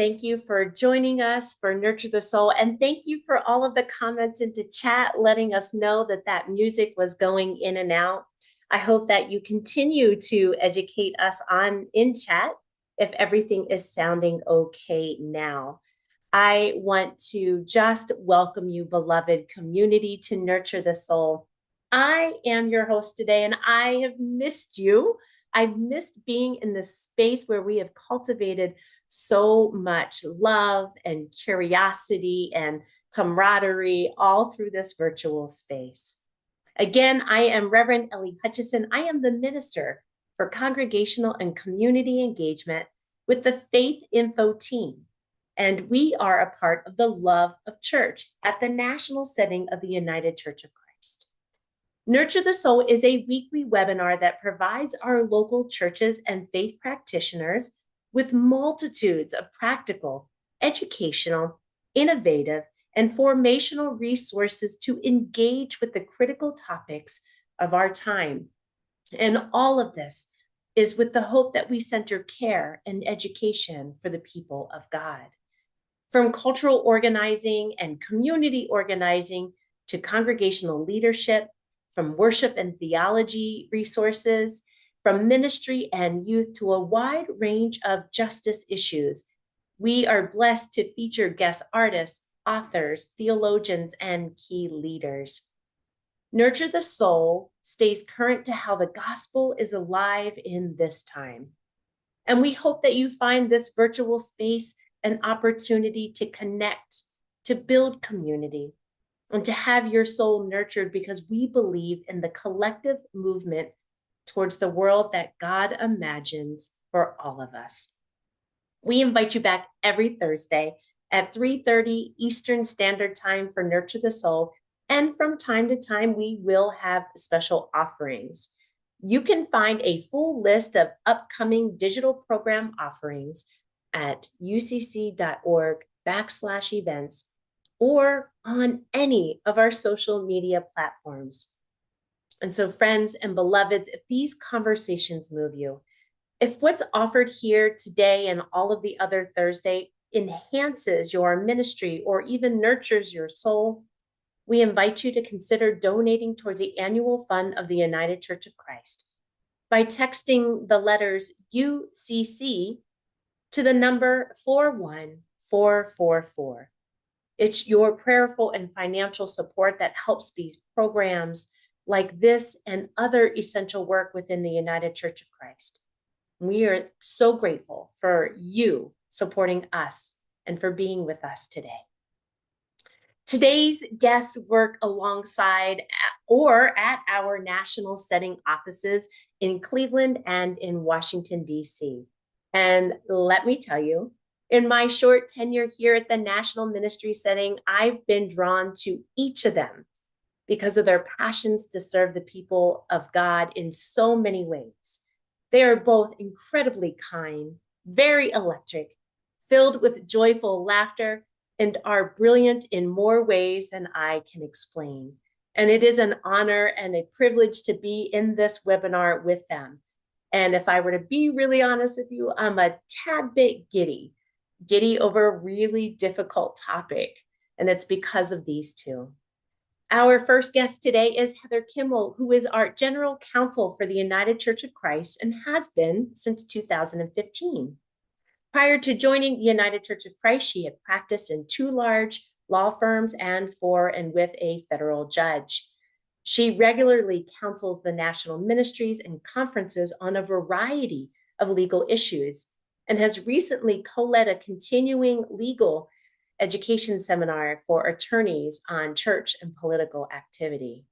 Thank you for joining us for Nurture the Soul. And thank you for all of the comments into chat, letting us know that that music was going in and out. I hope that you continue to educate us on in chat if everything is sounding okay now. I want to just welcome you, beloved community, to Nurture the Soul. I am your host today, and I have missed you. I've missed being in this space where we have cultivated so much love and curiosity and camaraderie all through this virtual space. Again, I am Reverend Ellie Hutchison. I am the Minister for Congregational and Community Engagement with the Faith Info team. And we are a part of the Love of Church at the national setting of the United Church of Christ. Nurture the Soul is a weekly webinar that provides our local churches and faith practitioners with multitudes of practical, educational, innovative, and formational resources to engage with the critical topics of our time. And all of this is with the hope that we center care and education for the people of God. From cultural organizing and community organizing to congregational leadership, from worship and theology resources, from ministry and youth to a wide range of justice issues, we are blessed to feature guest artists, authors, theologians, and key leaders. Nurture the Soul stays current to how the gospel is alive in this time. And we hope that you find this virtual space an opportunity to connect, to build community, and to have your soul nurtured because we believe in the collective movement towards the world that God imagines for all of us. We invite you back every Thursday at 3:30 Eastern Standard Time for Nurture the Soul, and from time to time, we will have special offerings. You can find a full list of upcoming digital program offerings at ucc.org/events or on any of our social media platforms. And so, friends and beloveds, if these conversations move you, if what's offered here today and all of the other Thursday enhances your ministry or even nurtures your soul, we invite you to consider donating towards the annual fund of the United Church of Christ by texting the letters UCC to the number 41444. It's your prayerful and financial support that helps these programs like this and other essential work within the United Church of Christ. We are so grateful for you supporting us and for being with us today. Today's guests work alongside or at our national setting offices in Cleveland and in Washington, D.C. And let me tell you, in my short tenure here at the national ministry setting, I've been drawn to each of them because of their passions to serve the people of God in so many ways. They are both incredibly kind, very electric, filled with joyful laughter, and are brilliant in more ways than I can explain. And it is an honor and a privilege to be in this webinar with them. And if I were to be really honest with you, I'm a tad bit giddy over a really difficult topic. And it's because of these two. Our first guest today is Heather Kimmel, who is our General Counsel for the United Church of Christ and has been since 2015. Prior to joining the United Church of Christ, she had practiced in 2 large law firms and for and with a federal judge. She regularly counsels the national ministries and conferences on a variety of legal issues and has recently co-led a continuing legal education seminar for attorneys on church and political activity.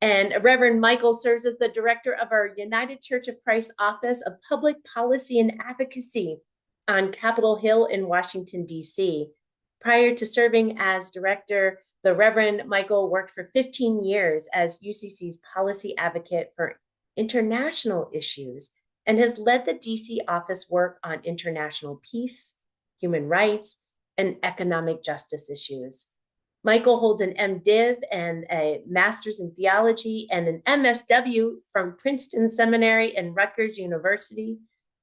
And Reverend Michael serves as the director of our United Church of Christ Office of Public Policy and Advocacy on Capitol Hill in Washington, D.C. Prior to serving as director, the Reverend Michael worked for 15 years as UCC's policy advocate for international issues and has led the D.C. office work on international peace, human rights, and economic justice issues. Michael holds an MDiv and a master's in theology and an MSW from Princeton Seminary and Rutgers University.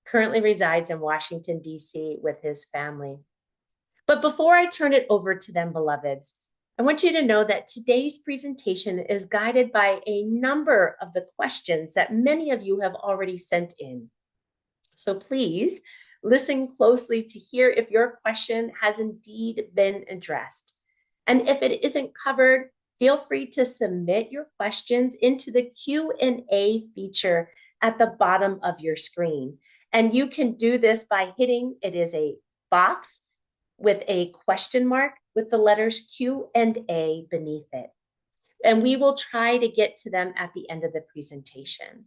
currently resides in Washington, D.C. with his family. But before I turn it over to them, beloveds, I want you to know that today's presentation is guided by a number of the questions that many of you have already sent in. So please listen closely to hear if your question has indeed been addressed. And if it isn't covered, feel free to submit your questions into the Q&A feature at the bottom of your screen. And you can do this by hitting, it is a box with a question mark with the letters Q&A beneath it. And we will try to get to them at the end of the presentation.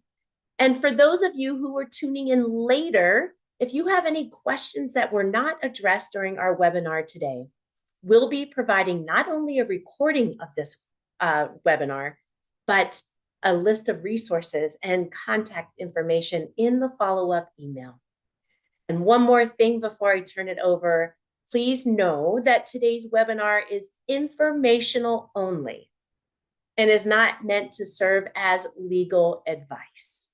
And for those of you who are tuning in later, if you have any questions that were not addressed during our webinar today, we'll be providing not only a recording of this webinar, but a list of resources and contact information in the follow-up email. And one more thing before I turn it over, please know that today's webinar is informational only and is not meant to serve as legal advice.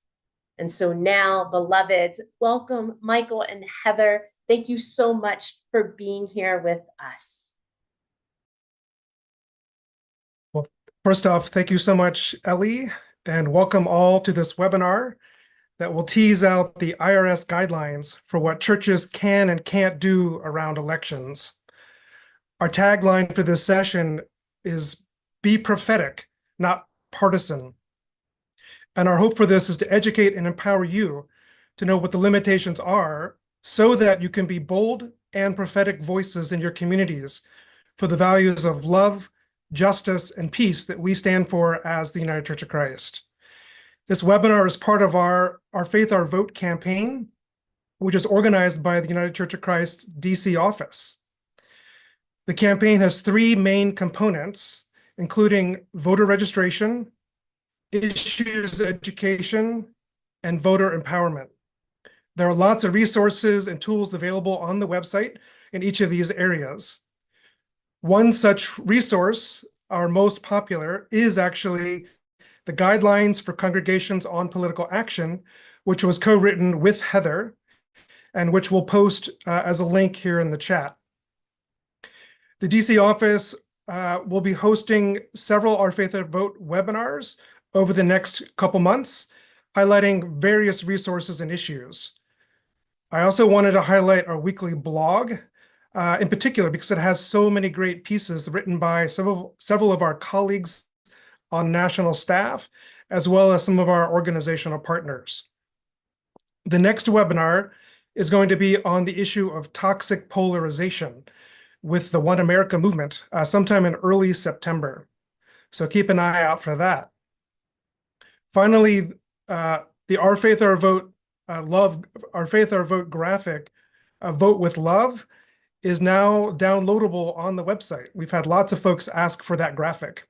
And so now, beloveds, welcome Michael and Heather. Thank you so much for being here with us. Well, first off, thank you so much, Ellie, and welcome all to this webinar that will tease out the IRS guidelines for what churches can and can't do around elections. Our tagline for this session is "Be prophetic, not partisan." And our hope for this is to educate and empower you to know what the limitations are so that you can be bold and prophetic voices in your communities for the values of love, justice, and peace that we stand for as the United Church of Christ. This webinar is part of our Faith, Our Vote campaign, which is organized by the United Church of Christ DC office. The campaign has three main components, including voter registration, issues education, and voter empowerment. There are lots of resources and tools available on the website in each of these areas. One such resource, our most popular, is actually the Guidelines for Congregations on Political Action, which was co-written with Heather, and which we'll post as a link here in the chat. The DC office will be hosting several Our Faith, Our Vote webinars over the next couple months, highlighting various resources and issues. I also wanted to highlight our weekly blog in particular because it has so many great pieces written by several of our colleagues on national staff, as well as some of our organizational partners. The next webinar is going to be on the issue of toxic polarization with the One America movement sometime in early September. So keep an eye out for that. Finally, the Our Faith, Our Vote Our Faith, Our Vote graphic, Vote with Love, is now downloadable on the website. We've had lots of folks ask for that graphic.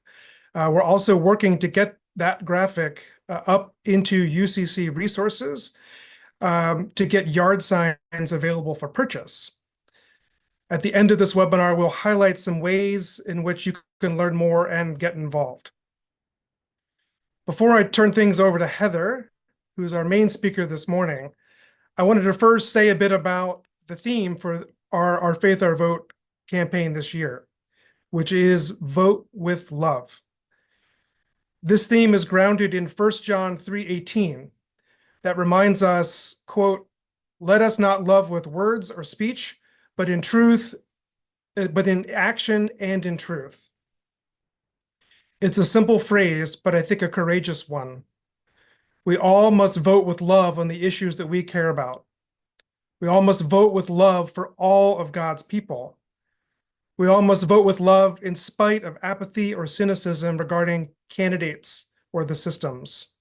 We're also working to get that graphic up into UCC resources to get yard signs available for purchase. At the end of this webinar, we'll highlight some ways in which you can learn more and get involved. Before I turn things over to Heather, who's our main speaker this morning, I wanted to first say a bit about the theme for our Faith, Our Vote campaign this year, which is Vote with Love. This theme is grounded in 1 John 3:18 that reminds us, quote, "Let us not love with words or speech, but in truth, but in action and in truth." It's a simple phrase, but I think a courageous one. We all must vote with love on the issues that we care about. We all must vote with love for all of God's people. We all must vote with love in spite of apathy or cynicism regarding candidates or the systems.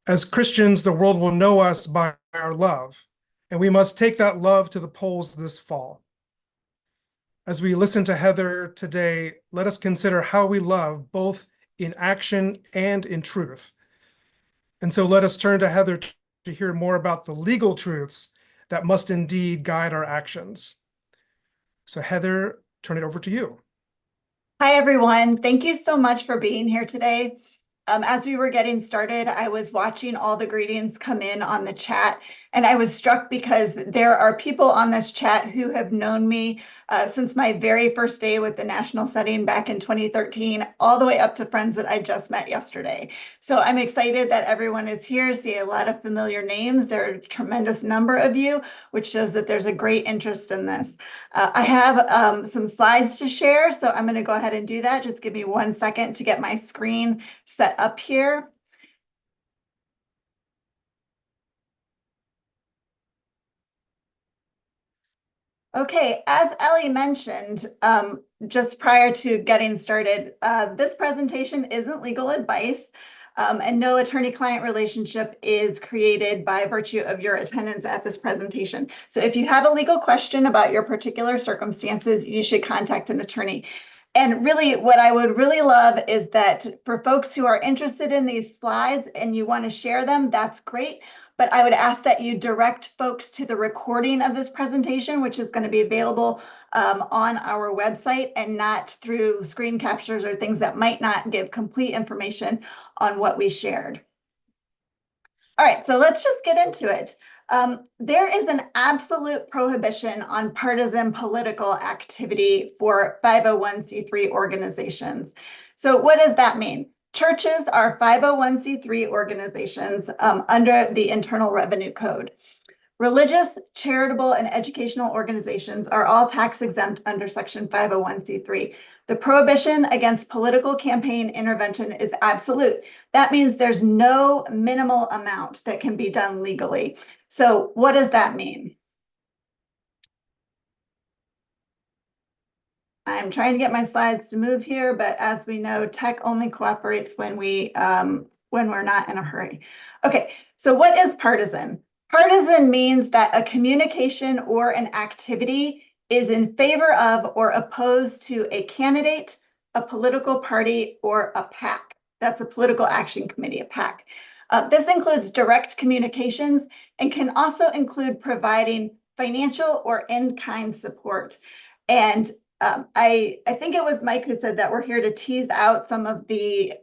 As Christians, the world will know us by our love, and we must take that love to the polls this fall. As we listen to Heather today, let us consider how we love both in action and in truth. And so let us turn to Heather to hear more about the legal truths that must indeed guide our actions. So Heather, turn it over to you. Hi, everyone. Thank you so much for being here today. As we were getting started, I was watching all the greetings come in on the chat, And I was struck because there are people on this chat who have known me since my very first day with the national setting back in 2013, all the way up to friends that I just met yesterday. So I'm excited that everyone is here. See a lot of familiar names. There are a tremendous number of you, which shows that there's a great interest in this. I have some slides to share, so I'm going to go ahead and do that. Just give me 1 second to get my screen set up here. Okay, as Ellie mentioned, just prior to getting started, this presentation isn't legal advice, and no attorney-client relationship is created by virtue of your attendance at this presentation. So if you have a legal question about your particular circumstances, you should contact an attorney. And really, what I would really love is that for folks who are interested in these slides and you want to share them, that's great. But I would ask that you direct folks to the recording of this presentation, which is going to be available on our website, and not through screen captures or things that might not give complete information on what we shared. All right, so let's just get into it. There is an absolute prohibition on partisan political activity for 501c3 organizations. So what does that mean? Churches are 501c3 organizations under the Internal Revenue Code. Religious, charitable, and educational organizations are all tax exempt under Section 501c3. The prohibition against political campaign intervention is absolute. That means there's no minimal amount that can be done legally. So what does that mean? I'm trying to get my slides to move here, but as we know, tech only cooperates when we're not in a hurry. Okay, so what is partisan? Partisan means that a communication or an activity is in favor of or opposed to a candidate, a political party, or a PAC. That's a political action committee, a PAC. This includes direct communications and can also include providing financial or in-kind support. And I think it was Mike who said that we're here to tease out some of the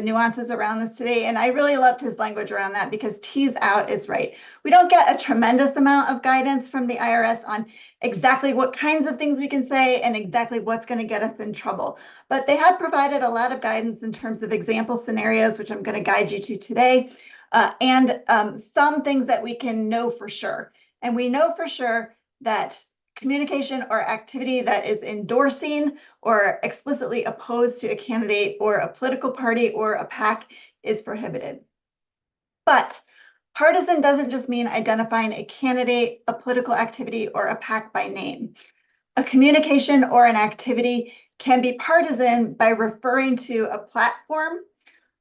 nuances around this today. And I really loved his language around that, because tease out is right. We don't get a tremendous amount of guidance from the IRS on exactly what kinds of things we can say and exactly what's going to get us in trouble. But they have provided a lot of guidance in terms of example scenarios, which I'm going to guide you to today, and some things that we can know for sure. And we know for sure that communication or activity that is endorsing or explicitly opposed to a candidate or a political party or a PAC is prohibited. But partisan doesn't just mean identifying a candidate, a political activity, or a PAC by name. A communication or an activity can be partisan by referring to a platform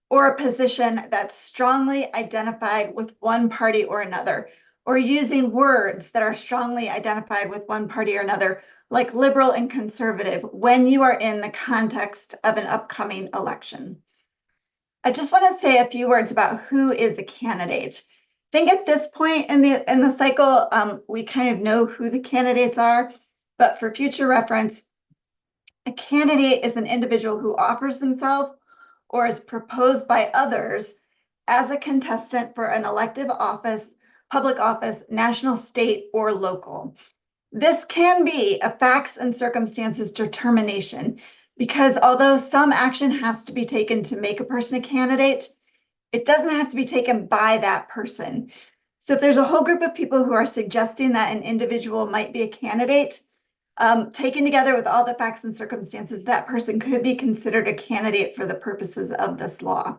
or a position that's strongly identified with one party or another, or using words that are strongly identified with one party or another, like liberal and conservative, when you are in the context of an upcoming election. I just want to say a few words about who is a candidate. I think at this point in the cycle, we kind of know who the candidates are, but for future reference, a candidate is an individual who offers themselves or is proposed by others as a contestant for an elective office, public office, national, state, or local. This can be a facts and circumstances determination, because although some action has to be taken to make a person a candidate, it doesn't have to be taken by that person. So if there's a whole group of people who are suggesting that an individual might be a candidate, taken together with all the facts and circumstances, that person could be considered a candidate for the purposes of this law.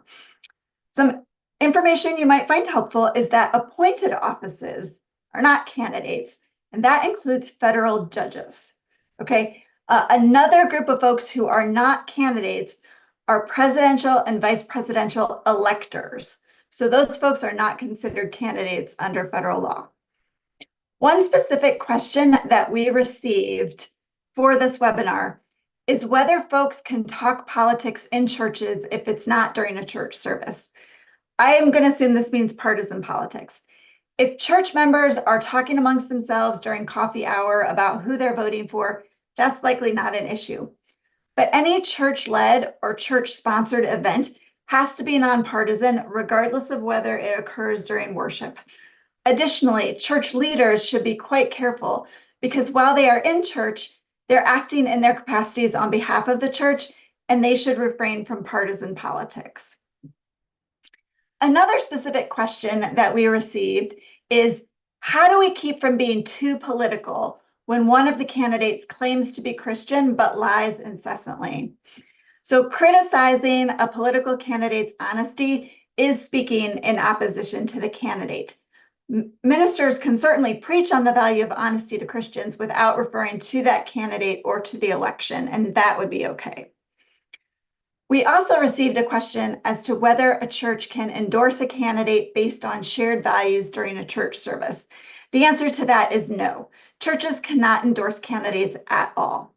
Some information you might find helpful is that appointed offices are not candidates, and that includes federal judges. Okay, another group of folks who are not candidates are presidential and vice presidential electors. So those folks are not considered candidates under federal law. One specific question that we received for this webinar is whether folks can talk politics in churches if it's not during a church service. I am going to assume this means partisan politics. If church members are talking amongst themselves during coffee hour about who they're voting for, that's likely not an issue. But any church-led or church-sponsored event has to be nonpartisan, regardless of whether it occurs during worship. Additionally, church leaders should be quite careful because while they are in church, they're acting in their capacities on behalf of the church, and they should refrain from partisan politics. Another specific question that we received is, how do we keep from being too political when one of the candidates claims to be Christian but lies incessantly? So criticizing a political candidate's honesty is speaking in opposition to the candidate. Ministers can certainly preach on the value of honesty to Christians without referring to that candidate or to the election, and that would be okay. We also received a question as to whether a church can endorse a candidate based on shared values during a church service. The answer to that is no. Churches cannot endorse candidates at all.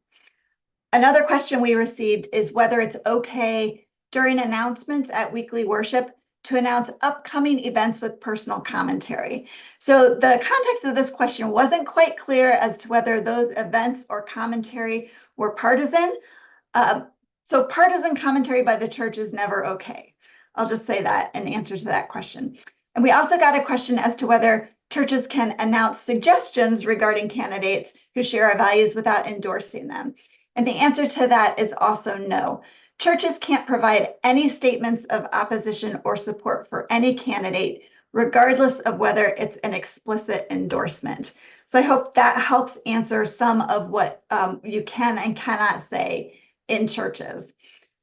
Another question we received is whether it's okay during announcements at weekly worship to announce upcoming events with personal commentary. So the context of this question wasn't quite clear as to whether those events or commentary were partisan. So partisan commentary by the church is never okay. I'll just say that in answer to that question. And we also got a question as to whether churches can announce suggestions regarding candidates who share our values without endorsing them. And the answer to that is also no. Churches can't provide any statements of opposition or support for any candidate, regardless of whether it's an explicit endorsement. So I hope that helps answer some of what you can and cannot say in churches.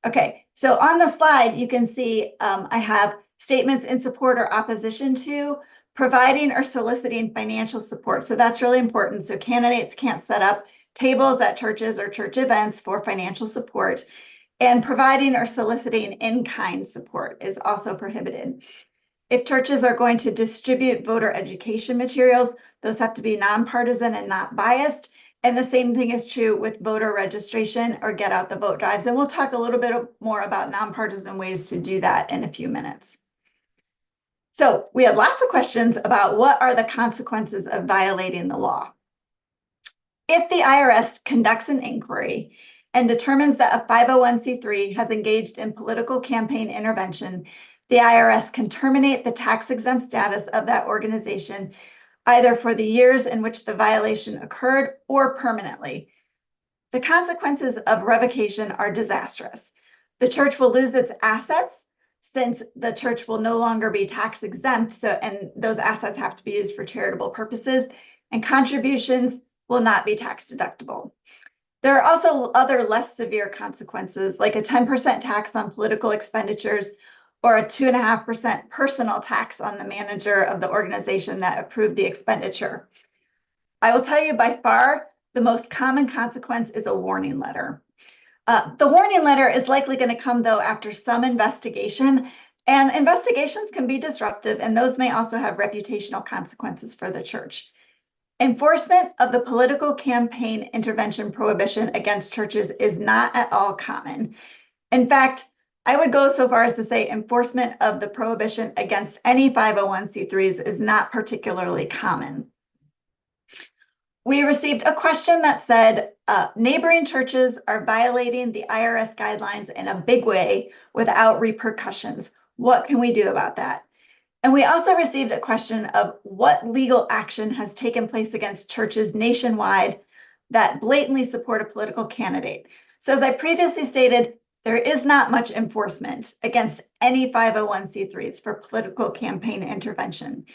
Okay, so on the slide, you can see I have statements in support or opposition to, providing or soliciting financial support. So that's really important. So candidates can't set up tables at churches or church events for financial support, and providing or soliciting in-kind support is also prohibited. If churches are going to distribute voter education materials, those have to be nonpartisan and not biased. And the same thing is true with voter registration or get out the vote drives. And we'll talk a little bit more about nonpartisan ways to do that in a few minutes. So we had lots of questions about what are the consequences of violating the law. If the IRS conducts an inquiry and determines that a 501c3 has engaged in political campaign intervention, the IRS can terminate the tax-exempt status of that organization either for the years in which the violation occurred or permanently. The consequences of revocation are disastrous. The church will lose its assets since the church will no longer be tax exempt, and those assets have to be used for charitable purposes, and contributions will not be tax deductible. There are also other less severe consequences, like a 10% tax on political expenditures or a 2.5% personal tax on the manager of the organization that approved the expenditure. I will tell you by far, the most common consequence is a warning letter. The warning letter is likely going to come, though, after some investigation, and investigations can be disruptive, and those may also have reputational consequences for the church. Enforcement of the political campaign intervention prohibition against churches is not at all common. In fact, I would go so far as to say enforcement of the prohibition against any 501c3s is not particularly common. We received a question that said, neighboring churches are violating the IRS guidelines in a big way without repercussions. What can we do about that? And we also received a question of what legal action has taken place against churches nationwide that blatantly support a political candidate. So as I previously stated, there is not much enforcement against any 501c3s for political campaign intervention.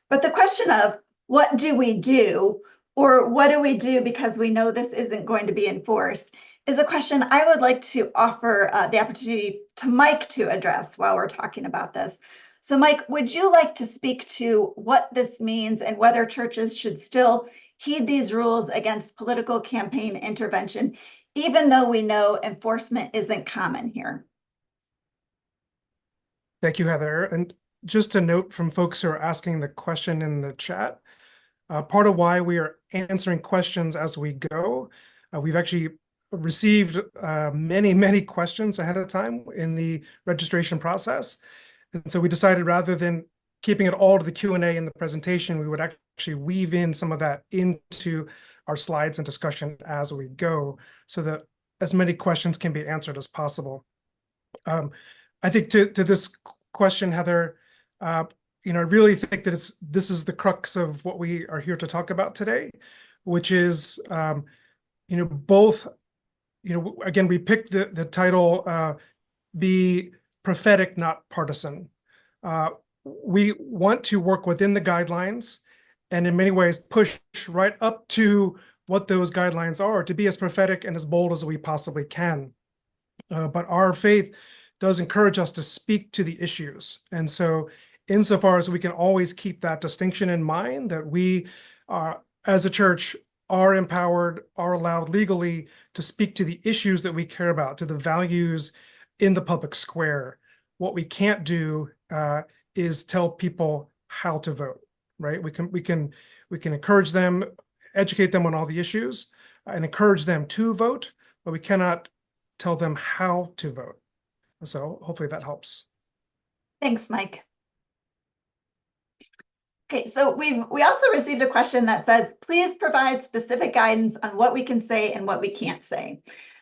But the question of what do we do, or what do we do because we know this isn't going to be enforced, is a question I would like to offer the opportunity to Mike to address while we're talking about this. So Mike, would you like to speak to what this means and whether churches should still heed these rules against political campaign intervention, even though we know enforcement isn't common here? Thank you, Heather. And just a note from folks who are asking the question in the chat, part of why we are answering questions as we go, we've actually received many questions ahead of time in the registration process. And so we decided rather than keeping it all to the Q&A in the presentation, we would actually weave in some of that into our slides and discussion as we go so that as many questions can be answered as possible. I think to this question, Heather, I really think that this is the crux of what we are here to talk about today, which is, both, again, we picked the title, be prophetic, not partisan. We want to work within the guidelines and in many ways push right up to what those guidelines are to be as prophetic and as bold as we possibly can. But our faith does encourage us to speak to the issues. And so insofar as we can always keep that distinction in mind, that we are, as a church, are empowered, are allowed legally to speak to the issues that we care about, to the values in the public square. What we can't do is tell people how to vote, right? We can encourage them, educate them on all the issues, and encourage them to vote, but we cannot tell them how to vote. So hopefully that helps. Thanks, Mike. Okay, so we also received a question that says, please provide specific guidance on what we can say and what we can't say.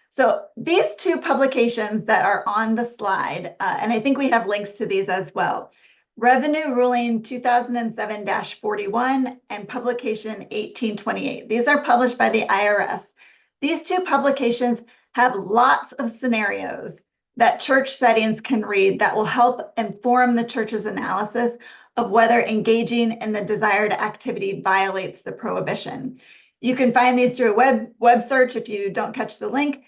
So these two publications that are on the slide, and I think we have links to these as well, Revenue Ruling 2007-41 and Publication 1828. These are published by the IRS. These two publications have lots of scenarios that church settings can read that will help inform the church's analysis of whether engaging in the desired activity violates the prohibition. You can find these through a web search if you don't catch the link.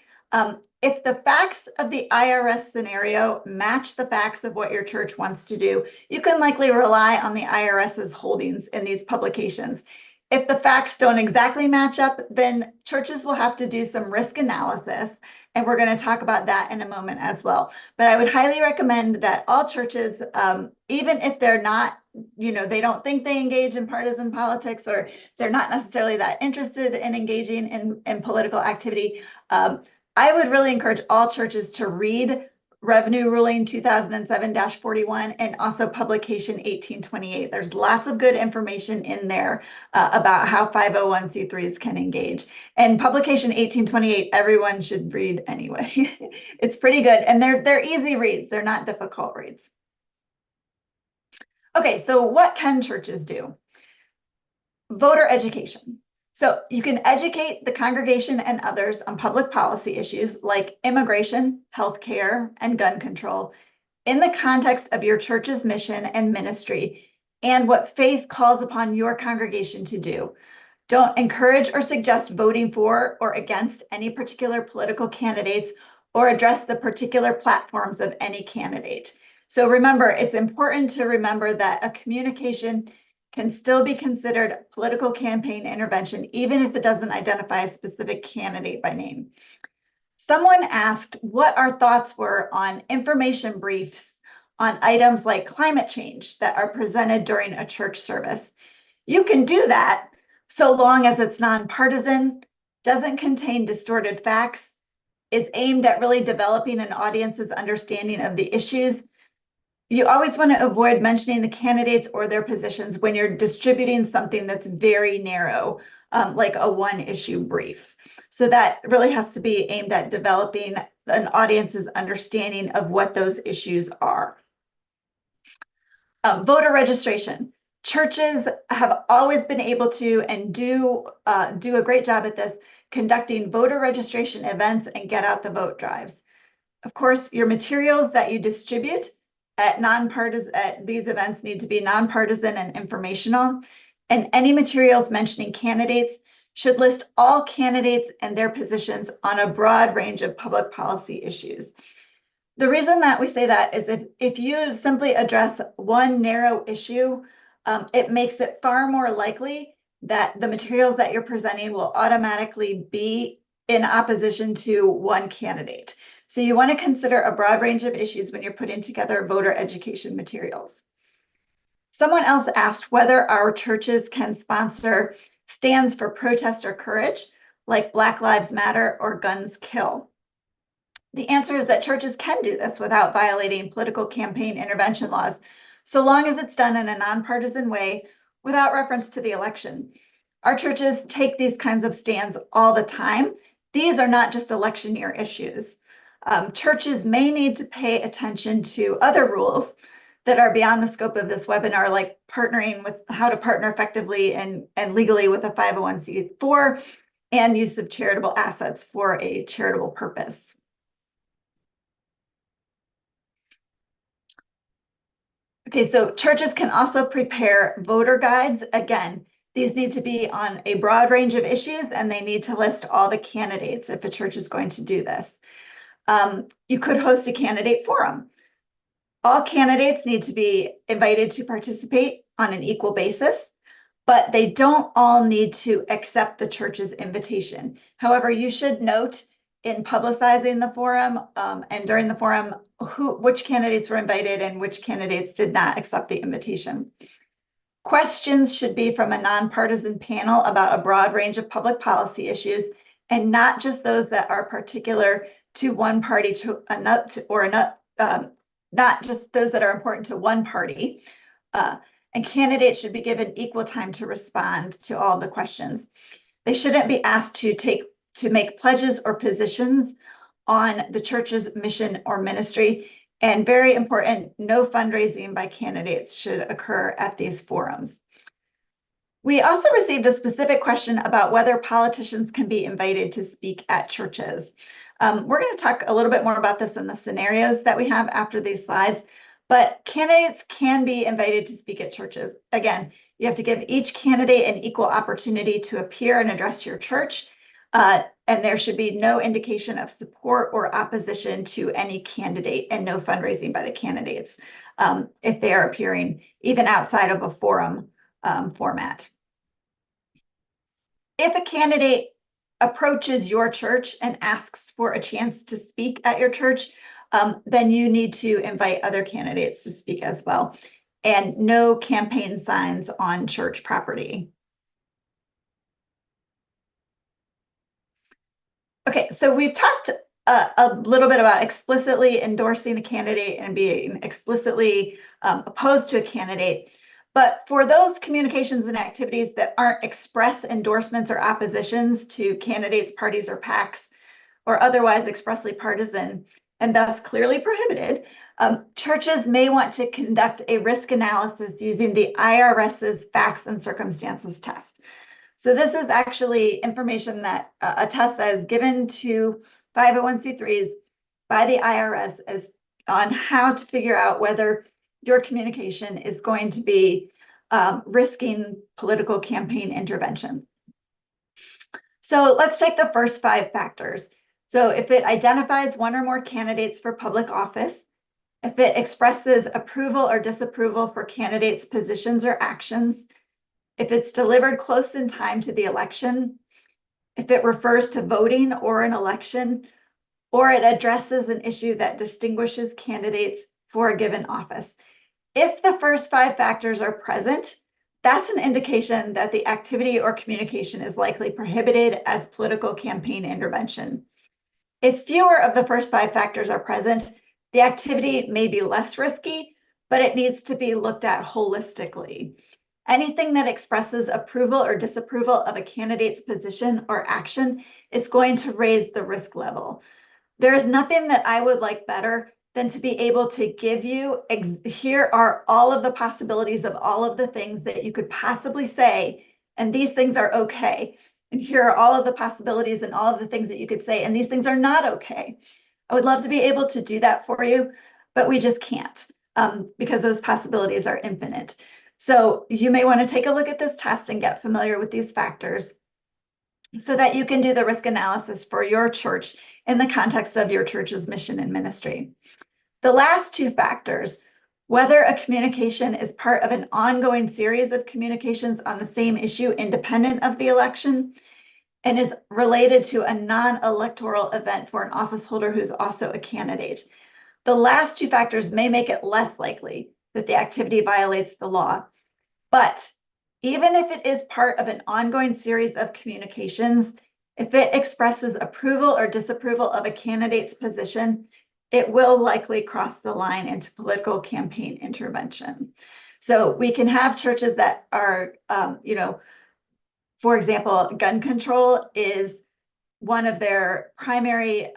If the facts of the IRS scenario match the facts of what your church wants to do, you can likely rely on the IRS's holdings in these publications. If the facts don't exactly match up, then churches will have to do some risk analysis, and we're going to talk about that in a moment as well. But I would highly recommend that all churches, even if they're not, they don't think they engage in partisan politics, or they're not necessarily that interested in engaging in political activity, I would really encourage all churches to read Revenue Ruling 2007-41 and also Publication 1828. There's lots of good information in there about how 501c3s can engage. And Publication 1828, everyone should read anyway. It's pretty good, and they're easy reads. They're not difficult reads. Okay, so what can churches do? Voter education. So you can educate the congregation and others on public policy issues like immigration, healthcare, and gun control in the context of your church's mission and ministry and what faith calls upon your congregation to do. Don't encourage or suggest voting for or against any particular political candidates or address the particular platforms of any candidate. So remember, it's important to remember that a communication can still be considered political campaign intervention, even if it doesn't identify a specific candidate by name. Someone asked what our thoughts were on information briefs on items like climate change that are presented during a church service. You can do that so long as it's nonpartisan, doesn't contain distorted facts, is aimed at really developing an audience's understanding of the issues. You always want to avoid mentioning the candidates or their positions when you're distributing something that's very narrow, like a one-issue brief. So that really has to be aimed at developing an audience's understanding of what those issues are. Voter registration. Churches have always been able to and do a great job at this, conducting voter registration events and get out the vote drives. Of course, your materials that you distribute at these events need to be nonpartisan and informational, and any materials mentioning candidates should list all candidates and their positions on a broad range of public policy issues. The reason that we say that is if you simply address one narrow issue, it makes it far more likely that the materials that you're presenting will automatically be in opposition to one candidate. So you want to consider a broad range of issues when you're putting together voter education materials. Someone else asked whether our churches can sponsor stands for protest or courage, like Black Lives Matter or Guns Kill. The answer is that churches can do this without violating political campaign intervention laws, so long as it's done in a nonpartisan way without reference to the election. Our churches take these kinds of stands all the time. These are not just election year issues. Churches may need to pay attention to other rules that are beyond the scope of this webinar, like partnering with how to partner effectively and legally with a 501c4 and use of charitable assets for a charitable purpose. Okay, so churches can also prepare voter guides. Again, these need to be on a broad range of issues, and they need to list all the candidates if a church is going to do this. You could host a candidate forum. All candidates need to be invited to participate on an equal basis, but they don't all need to accept the church's invitation. However, you should note in publicizing the forum and during the forum which candidates were invited and which candidates did not accept the invitation. Questions should be from a nonpartisan panel about a broad range of public policy issues, and not just those that are particular to one party to another, not just those that are important to one party. And candidates should be given equal time to respond to all the questions. They shouldn't be asked to make pledges or positions on the church's mission or ministry. And very important, no fundraising by candidates should occur at these forums. We also received a specific question about whether politicians can be invited to speak at churches. We're going to talk a little bit more about this in the scenarios that we have after these slides, but candidates can be invited to speak at churches. Again, you have to give each candidate an equal opportunity to appear and address your church, and there should be no indication of support or opposition to any candidate, and no fundraising by the candidates if they are appearing even outside of a forum format. If a candidate approaches your church and asks for a chance to speak at your church, then you need to invite other candidates to speak as well. And no campaign signs on church property. Okay, so we've talked a little bit about explicitly endorsing a candidate and being explicitly opposed to a candidate. But for those communications and activities that aren't express endorsements or oppositions to candidates, parties, or PACs, or otherwise expressly partisan, and thus clearly prohibited, churches may want to conduct a risk analysis using the IRS's facts and circumstances test. So this is actually information that a test that is given to 501c3s by the IRS as on how to figure out whether your communication is going to be risking political campaign intervention. So let's take the first 5 factors. So if it identifies one or more candidates for public office, if it expresses approval or disapproval for candidates' positions or actions, if it's delivered close in time to the election, if it refers to voting or an election, or it addresses an issue that distinguishes candidates for a given office. If the first 5 factors are present, that's an indication that the activity or communication is likely prohibited as political campaign intervention. If fewer of the first 5 factors are present, the activity may be less risky, but it needs to be looked at holistically. Anything that expresses approval or disapproval of a candidate's position or action is going to raise the risk level. There is nothing that I would like better than to be able to give you, here are all of the possibilities of all of the things that you could possibly say, and these things are okay. And here are all of the possibilities and all of the things that you could say, and these things are not okay. I would love to be able to do that for you, but we just can't because those possibilities are infinite. So you may want to take a look at this test and get familiar with these factors so that you can do the risk analysis for your church in the context of your church's mission and ministry. The last 2 factors, whether a communication is part of an ongoing series of communications on the same issue independent of the election and is related to a non-electoral event for an office holder who's also a candidate. The last 2 factors may make it less likely that the activity violates the law. But even if it is part of an ongoing series of communications, if it expresses approval or disapproval of a candidate's position, it will likely cross the line into political campaign intervention. So we can have churches that are, for example, gun control is one of their primary,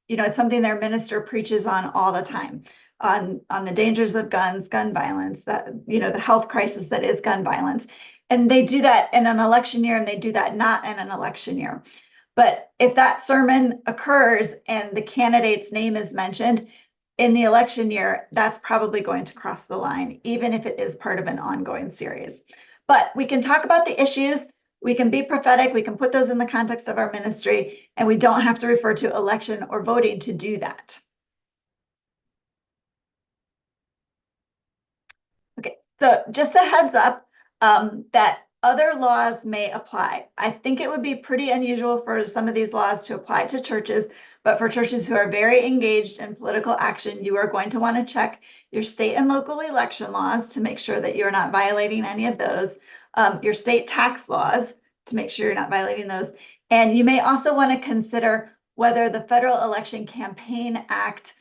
it's something their minister preaches on all the time. on the dangers of guns, gun violence, that, you know, the health crisis that is gun violence. And they do that in an election year, and they do that not in an election year. But if that sermon occurs and the candidate's name is mentioned in the election year, that's probably going to cross the line, even if it is part of an ongoing series. But we can talk about the issues. We can be prophetic. We can put those in the context of our ministry, and we don't have to refer to election or voting to do that. Okay, so just a heads up that other laws may apply. I think it would be pretty unusual for some of these laws to apply to churches, but for churches who are very engaged in political action, you are going to want to check your state and local election laws to make sure that you're not violating any of those, your state tax laws to make sure you're not violating those. And you may also want to consider whether the Federal Election Campaign Act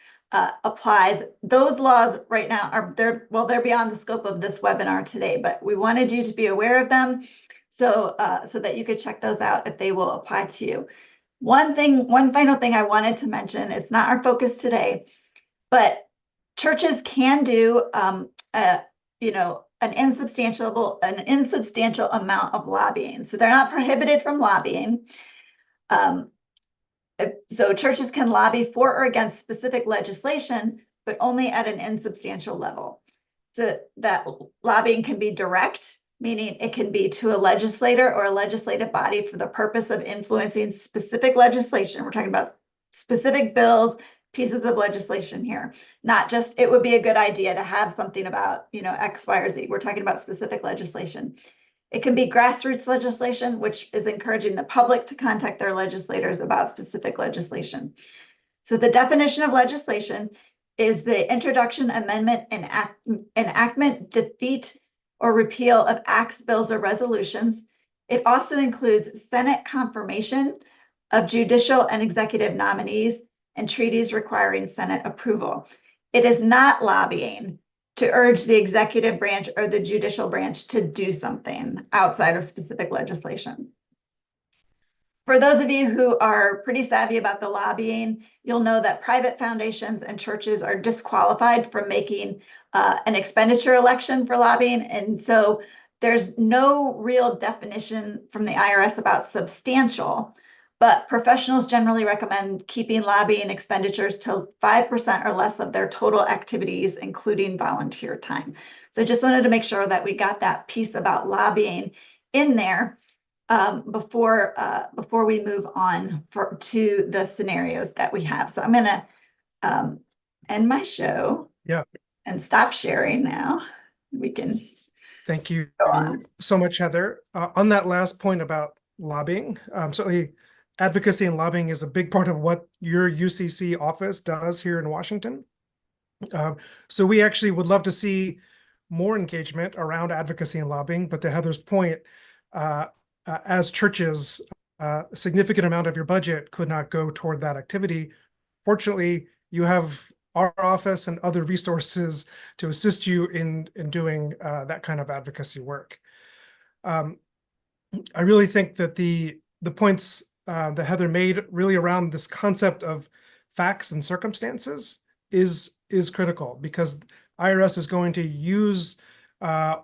applies. Those laws right now are they're beyond the scope of this webinar today, but we wanted you to be aware of them so that you could check those out if they will apply to you. One final thing I wanted to mention, it's not our focus today, but churches can do you know, an insubstantial amount of lobbying. So they're not prohibited from lobbying. So churches can lobby for or against specific legislation, but only at an insubstantial level. So that lobbying can be direct, meaning it can be to a legislator or a legislative body for the purpose of influencing specific legislation. We're talking about specific bills, pieces of legislation here, not just it would be a good idea to have something about, you know, X, Y, or Z. We're talking about specific legislation. It can be grassroots legislation, which is encouraging the public to contact their legislators about specific legislation. So the definition of legislation is the introduction, amendment, enactment, defeat, or repeal of acts, bills, or resolutions. It also includes Senate confirmation of judicial and executive nominees and treaties requiring Senate approval. It is not lobbying to urge the executive branch or the judicial branch to do something outside of specific legislation. For those of you who are pretty savvy about the lobbying, you'll know that private foundations and churches are disqualified from making an expenditure election for lobbying. And so there's no real definition from the IRS about substantial, but professionals generally recommend keeping lobbying expenditures to 5% or less of their total activities, including volunteer time. So I just wanted to make sure that we got that piece about lobbying in there before we move on to the scenarios that we have. So I'm going to end my show and stop sharing now. We can Thank you go on. so much, Heather. On that last point about lobbying, certainly advocacy and lobbying is a big part of what your UCC office does here in Washington. So we actually would love to see more engagement around advocacy and lobbying, but to Heather's point, as churches, a significant amount of your budget could not go toward that activity. Fortunately, you have our office and other resources to assist you in doing that kind of advocacy work. I really think that the points that Heather made really around this concept of facts and circumstances is critical, because IRS is going to use a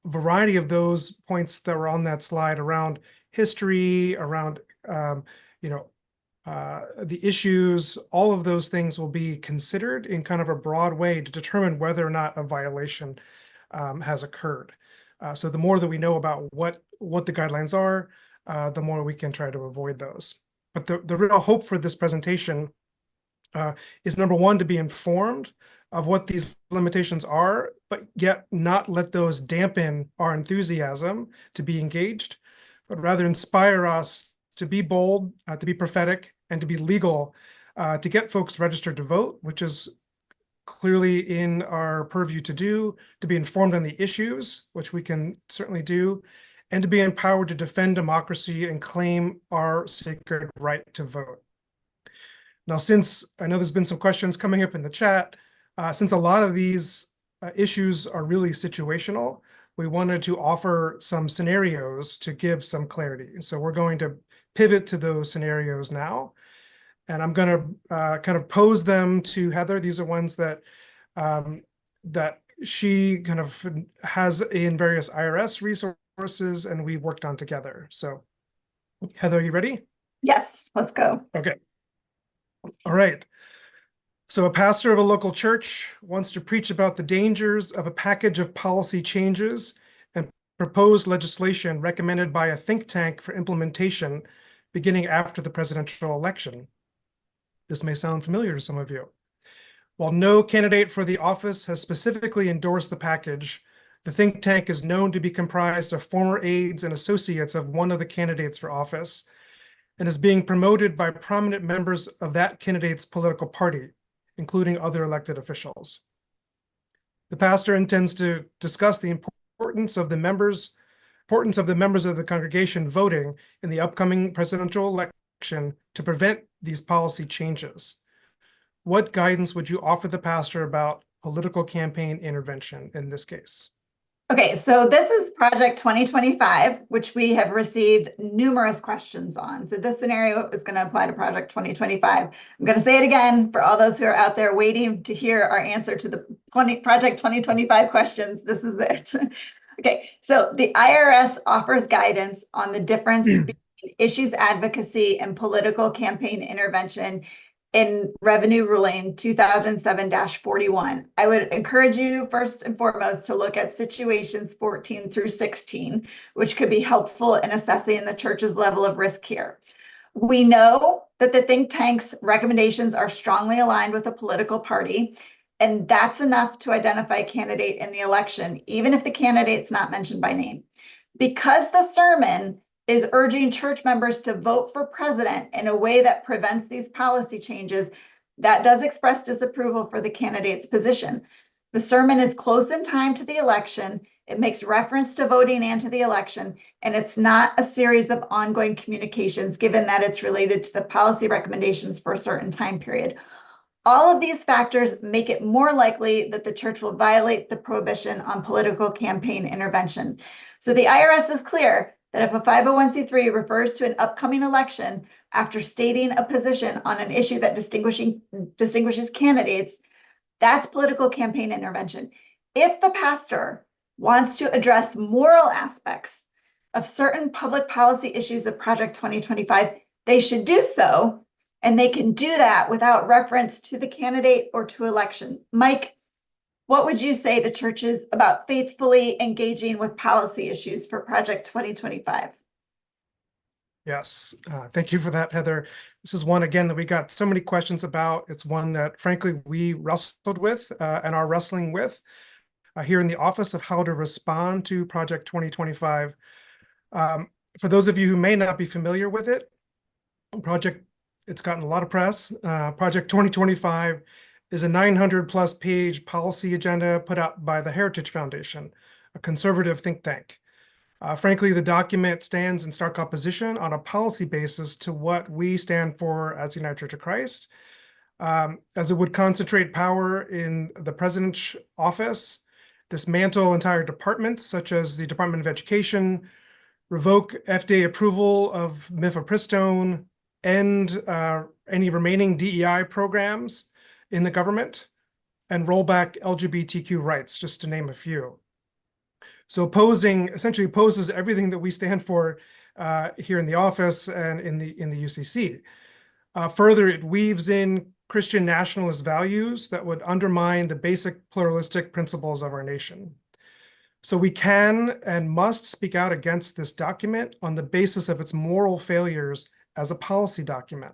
variety of those points that were on that slide around history, around the issues. All of those things will be considered in kind of a broad way to determine whether or not a violation has occurred. So the more that we know about what the guidelines are, the more we can try to avoid those. But the real hope for this presentation is, number one, to be informed of what these limitations are, but yet not let those dampen our enthusiasm to be engaged, but rather inspire us to be bold, to be prophetic, and to be legal, to get folks registered to vote, which is clearly in our purview to do, to be informed on the issues, which we can certainly do, and to be empowered to defend democracy and claim our sacred right to vote. Now, since I know there's been some questions coming up in the chat, since a lot of these issues are really situational, we wanted to offer some scenarios to give some clarity. And so we're going to pivot to those scenarios now. And I'm going to kind of pose them to Heather. These are ones that that she kind of has in various IRS resources, and we worked on together. So Heather, are you ready? Yes, let's go. Okay. All right. So a pastor of a local church wants to preach about the dangers of a package of policy changes and proposed legislation recommended by a think tank for implementation beginning after the presidential election. This may sound familiar to some of you. While no candidate for the office has specifically endorsed the package, the think tank is known to be comprised of former aides and associates of one of the candidates for office and is being promoted by prominent members of that candidate's political party, including other elected officials. The pastor intends to discuss the importance of the members of the congregation voting in the upcoming presidential election to prevent these policy changes. What guidance would you offer the pastor about political campaign intervention in this case? Okay, so this is Project 2025, which we have received numerous questions on. So this scenario is going to apply to Project 2025. I'm going to say it again for all those who are out there waiting to hear our answer to the Project 2025 questions. This is it. Okay, so the IRS offers guidance on the difference between issues advocacy and political campaign intervention in Revenue Ruling 2007-41. I would encourage you first and foremost to look at situations 14 through 16, which could be helpful in assessing the church's level of risk here. We know that the think tank's recommendations are strongly aligned with a political party, and that's enough to identify a candidate in the election, even if the candidate's not mentioned by name. Because the sermon is urging church members to vote for president in a way that prevents these policy changes, that does express disapproval for the candidate's position. The sermon is close in time to the election. It makes reference to voting and to the election, and it's not a series of ongoing communications, given that it's related to the policy recommendations for a certain time period. All of these factors make it more likely that the church will violate the prohibition on political campaign intervention. So the IRS is clear that if a 501c3 refers to an upcoming election after stating a position on an issue that distinguishes candidates, that's political campaign intervention. If the pastor wants to address moral aspects of certain public policy issues of Project 2025, they should do so, and they can do that without reference to the candidate or to election. Mike, what would you say to churches about faithfully engaging with policy issues for Project 2025? Yes, thank you for that, Heather. This is one, again, that we got so many questions about. It's one that, frankly, we wrestled with and are wrestling with here in the office of how to respond to Project 2025. For those of you who may not be familiar with it, it's gotten a lot of press. Project 2025 is a 900+ page policy agenda put out by the Heritage Foundation, a conservative think tank. Frankly, the document stands in stark opposition on a policy basis to what we stand for as the United Church of Christ, as it would concentrate power in the president's office, dismantle entire departments such as the Department of Education, revoke FDA approval of mifepristone, end any remaining DEI programs in the government, and roll back LGBTQ rights, just to name a few. So essentially opposes everything that we stand for here in the office and in the UCC. Further, it weaves in Christian nationalist values that would undermine the basic pluralistic principles of our nation. So we can and must speak out against this document on the basis of its moral failures as a policy document.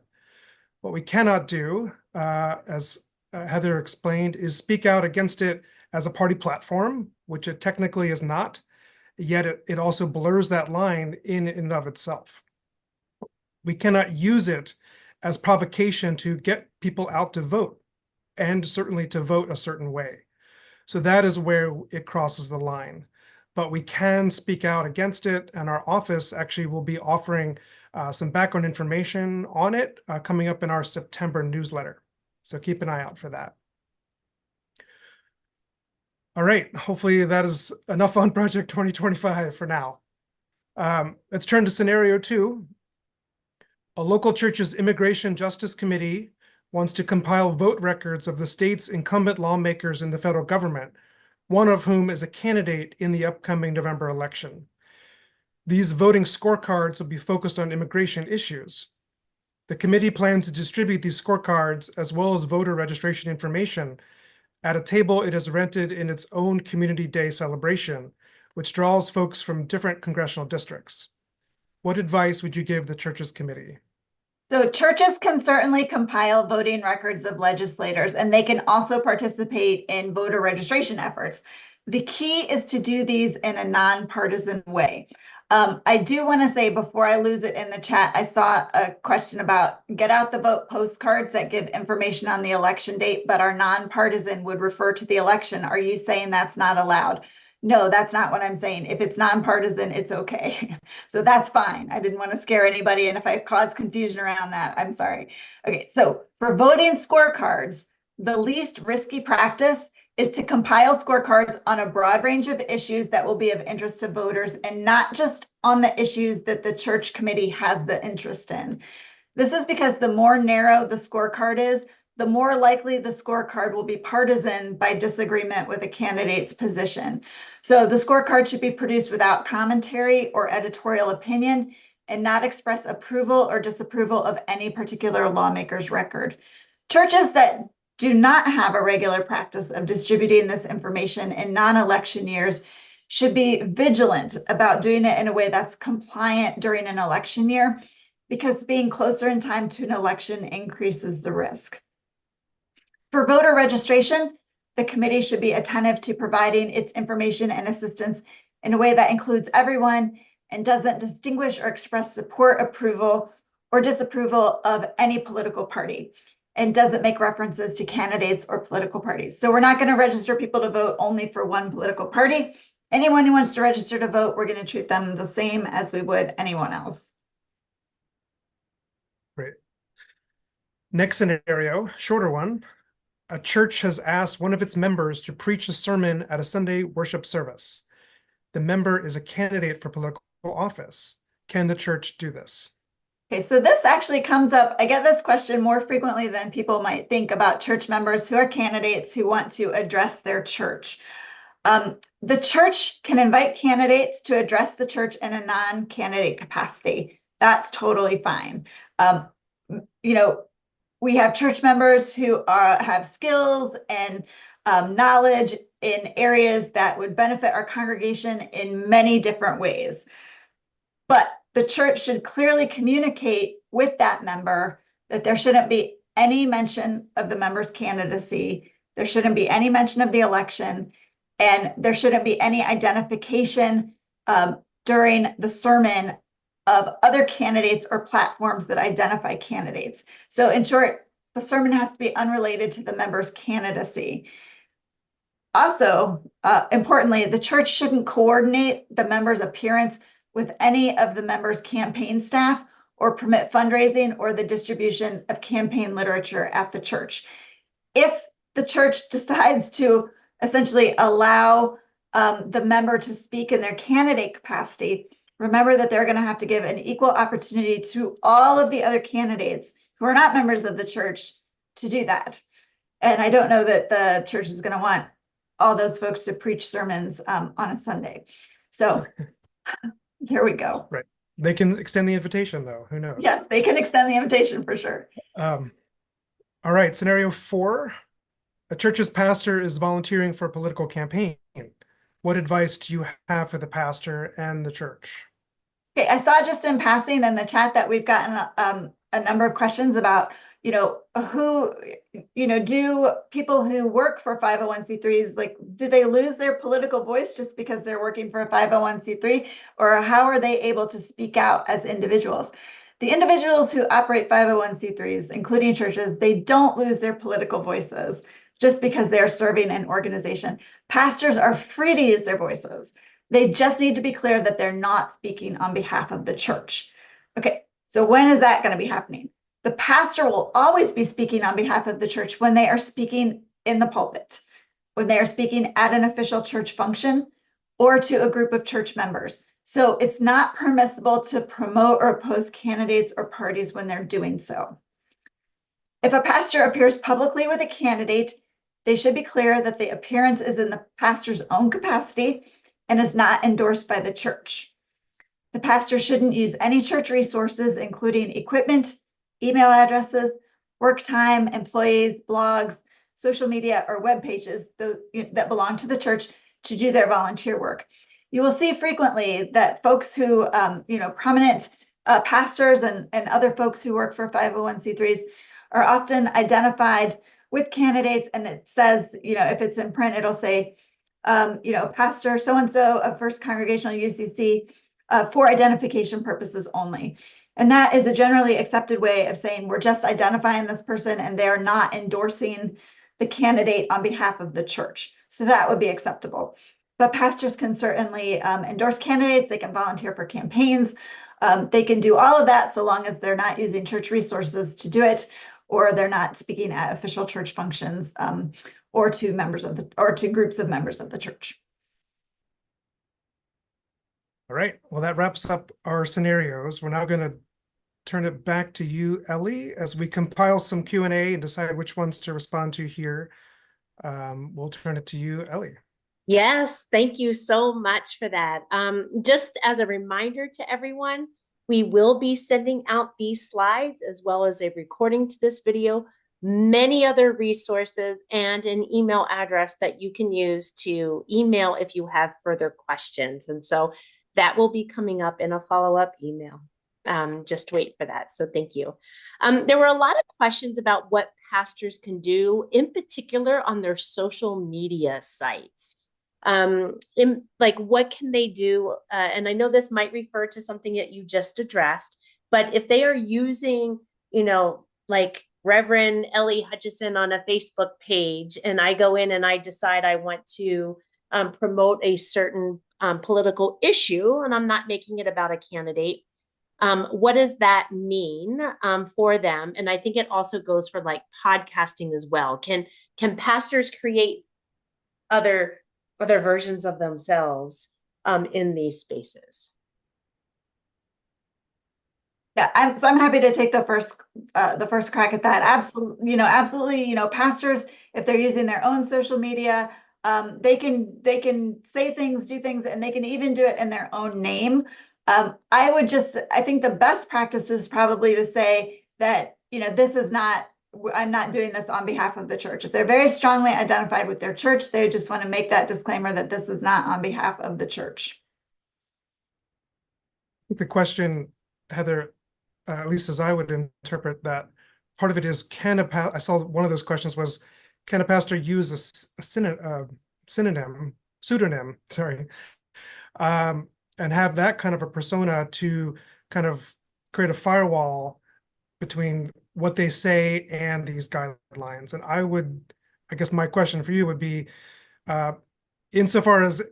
What we cannot do, as Heather explained, is speak out against it as a party platform, which it technically is not, yet it also blurs that line in and of itself. We cannot use it as provocation to get people out to vote, and certainly to vote a certain way. So that is where it crosses the line. But we can speak out against it, and our office actually will be offering some background information on it coming up in our September newsletter. So keep an eye out for that. All right, hopefully that is enough on Project 2025 for now. Let's turn to scenario 2. A local church's Immigration Justice Committee wants to compile vote records of the state's incumbent lawmakers in the federal government, one of whom is a candidate in the upcoming November election. These voting scorecards will be focused on immigration issues. The committee plans to distribute these scorecards as well as voter registration information at a table it has rented in its own Community Day celebration, which draws folks from different congressional districts. What advice would you give the church's committee? So churches can certainly compile voting records of legislators, and they can also participate in voter registration efforts. The key is to do these in a nonpartisan way. I do want to say before I lose it in the chat, I saw a question about get out the vote postcards that give information on the election date, but are nonpartisan would refer to the election. Are you saying that's not allowed? No, that's not what I'm saying. If it's nonpartisan, it's okay. So that's fine. I didn't want to scare anybody. And if I caused confusion around that, I'm sorry. Okay, so for voting scorecards, the least risky practice is to compile scorecards on a broad range of issues that will be of interest to voters and not just on the issues that the church committee has the interest in. This is because the more narrow the scorecard is, the more likely the scorecard will be partisan by disagreement with a candidate's position. So the scorecard should be produced without commentary or editorial opinion and not express approval or disapproval of any particular lawmaker's record. Churches that do not have a regular practice of distributing this information in non-election years should be vigilant about doing it in a way that's compliant during an election year, because being closer in time to an election increases the risk. For voter registration, the committee should be attentive to providing its information and assistance in a way that includes everyone and doesn't distinguish or express support, approval, or disapproval of any political party, and doesn't make references to candidates or political parties. So we're not going to register people to vote only for one political party. Anyone who wants to register to vote, we're going to treat them the same as we would anyone else. Great. Next scenario, shorter one. A church has asked one of its members to preach a sermon at a Sunday worship service. The member is a candidate for political office. Can the church do this? Okay, so this actually comes up. I get this question more frequently than people might think about church members who are candidates who want to address their church. The church can invite candidates to address the church in a non-candidate capacity. That's totally fine. We have church members who have skills and knowledge in areas that would benefit our congregation in many different ways. But the church should clearly communicate with that member that there shouldn't be any mention of the member's candidacy, there shouldn't be any mention of the election, and there shouldn't be any identification during the sermon of other candidates or platforms that identify candidates. So in short, the sermon has to be unrelated to the member's candidacy. Also, importantly, the church shouldn't coordinate the member's appearance with any of the members' campaign staff or permit fundraising or the distribution of campaign literature at the church. If the church decides to essentially allow the member to speak in their candidate capacity, remember that they're going to have to give an equal opportunity to all of the other candidates who are not members of the church to do that. And I don't know that the church is going to want all those folks to preach sermons on a Sunday. So here we go. Right. They can extend the invitation, though. Who knows? Yes, they can extend the invitation for sure. All right. Scenario 4. A church's pastor is volunteering for a political campaign. What advice do you have for the pastor and the church? Okay, I saw just in passing in the chat that we've gotten a number of questions about, do people who work for 501c3s, like, do they lose their political voice just because they're working for a 501c3, or how are they able to speak out as individuals? The individuals who operate 501c3s, including churches, they don't lose their political voices just because they're serving an organization. Pastors are free to use their voices. They just need to be clear that they're not speaking on behalf of the church. Okay, so when is that going to be happening? The pastor will always be speaking on behalf of the church when they are speaking in the pulpit, when they are speaking at an official church function, or to a group of church members. So it's not permissible to promote or oppose candidates or parties when they're doing so. If a pastor appears publicly with a candidate, they should be clear that the appearance is in the pastor's own capacity and is not endorsed by the church. The pastor shouldn't use any church resources, including equipment, email addresses, work time, employees, blogs, social media, or web pages that belong to the church to do their volunteer work. You will see frequently that folks who, prominent pastors and other folks who work for 501c3s are often identified with candidates, and it says, if it's in print, it'll say, Pastor so-and-so of First Congregational UCC for identification purposes only. And that is a generally accepted way of saying we're just identifying this person and they're not endorsing the candidate on behalf of the church. So that would be acceptable. But pastors can certainly endorse candidates. They can volunteer for campaigns. They can do all of that so long as they're not using church resources to do it, or they're not speaking at official church functions or to groups of members of the church. All right, well, that wraps up our scenarios. We're now going to turn it back to you, Ellie, as we compile some Q&A and decide which ones to respond to here. We'll turn it to you, Ellie. Yes, thank you so much for that. Just as a reminder to everyone, we will be sending out these slides as well as a recording to this video, many other resources, and an email address that you can use to email if you have further questions. And so that will be coming up in a follow-up email. Just wait for that. So thank you. There were a lot of questions about what pastors can do, in particular on their social media sites. What can they do? And I know this might refer to something that you just addressed, but if they are using, like Reverend Ellie Hutchison on a Facebook page, and I go in and I decide I want to promote a certain political issue, and I'm not making it about a candidate, what does that mean for them? And I think it also goes for like podcasting as well. Can pastors create other versions of themselves in these spaces? Yeah, I'm happy to take the first crack at that. Absolutely, pastors, if they're using their own social media, they can say things, do things, and they can even do it in their own name. I think the best practice is probably to say that, I'm not doing this on behalf of the church. If they're very strongly identified with their church, they just want to make that disclaimer that this is not on behalf of the church. The question, Heather, at least as I would interpret that, part of it is, I saw one of those questions was, can a pastor use a pseudonym, and have that kind of a persona to kind of create a firewall between what they say and these guidelines? And I guess my question for you would be, insofar as,